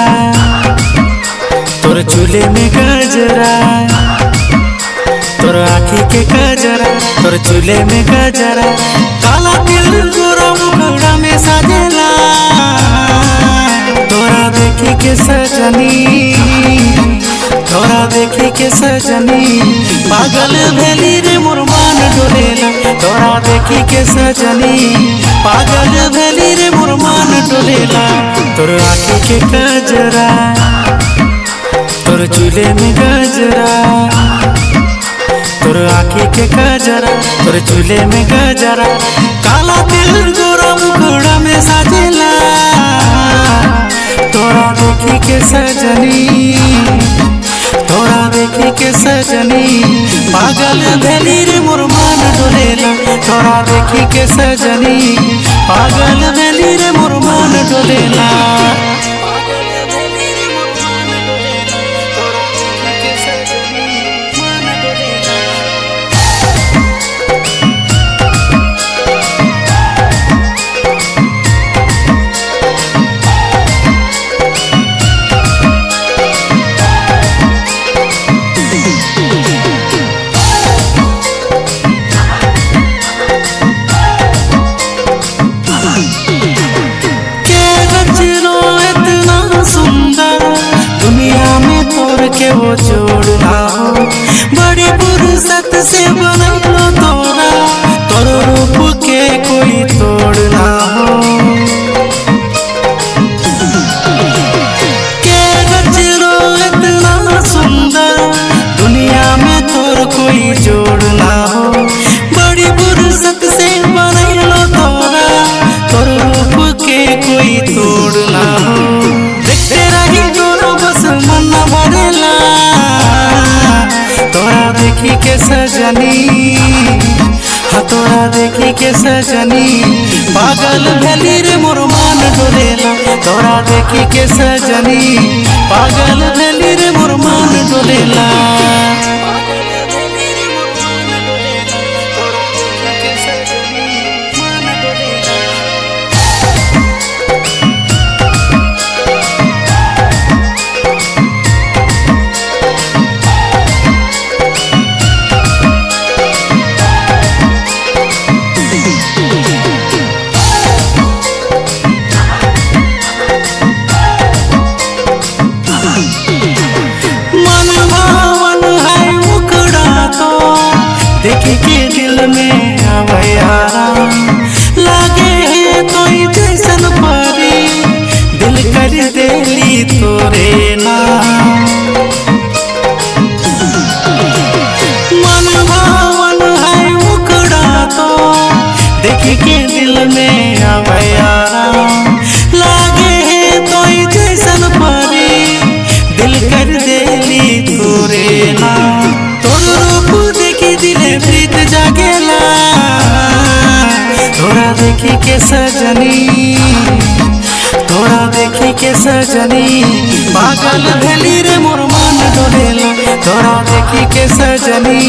गजरा तोर चूल्हे में गजरा तोर आँखी के गजरा तोर चूल्हे में गजरा काला तिल गोरा मुखड़ा में साजेला तोरा देखी के सजनी तोरा देखी के सजनी पागल भेली रे मोर मान डोलेला तोरा देखी के सजनी पागल भेली रे मोर मान डोलेला तोर आँखी के गजरा तोर चूल्हे में गजरा तोर आँखी के गजरा तोर चूल्हे में गजरा काला तिल गोरा मुखड़ा में साजेला तोरा देखी के सजनी तोरा देखी के सजनी पागल भेली रे मोर मान डोलेला तोरा देखी के सजनी पागल भेली रे मोर मान डोलेला के वो जोड़ना हो बड़ी फुर्सत से बनलो तोरा तोर रूप के कोई तोड़ना हो के गजरो इतना सुंदर दुनिया में तोर कोई जोड़ना हो बड़ी फुर्सत से बनलो तोरा तोर रूप के कोई तोड़ना हो देखते रही तोरा बस मन भरेला तोरा देखी के सजनी हाँ तोरा देखी के सजनी पागल भेली रे मोर मान डोलेला तोरा देखी के सजनी पागल भेली रे मोर मान डोलेला देखी के दिल में आवे आराम लागे है कोई जैसन परी दिल कर देली तोरे नाम मन भावन है मुखड़ा तो देखी के दिल में आवे आराम लागे है कोई जैसन परी दिल कर देली तोरे नाम तोर रूप देखी दिले प्रीत जागेला तोरा देखी के सजनी तोरा देखी के सजनी पागल भेली रे मोर मान डोलेला तोरा देखी के सजनी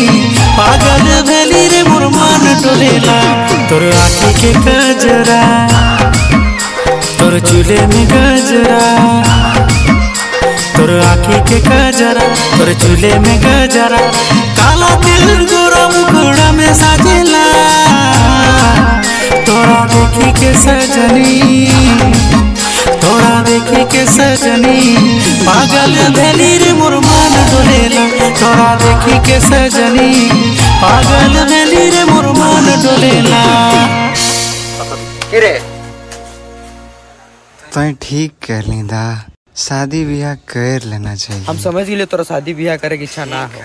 पागल भेली रे मोर मान डोलेला तोर आँखी के गजरा तोर चूल्हे में गजरा तोर आँखी के गजरा तोर चूल्हे में गजरा काला तिल गोरा मुखड़ा में साजेला तोरा देखी के सजनी तोरा देखी के सजनी पागल भेली रे मोर मान डोलेला तोरा देखी के सजनी पागल भेली रे मोर मान डोलेला तो ठीक कर लिंदा शादी ब्याह कर लेना चाहिए। हम समझ गए तोरा शादी ब्याह करे की इच्छा ना हो।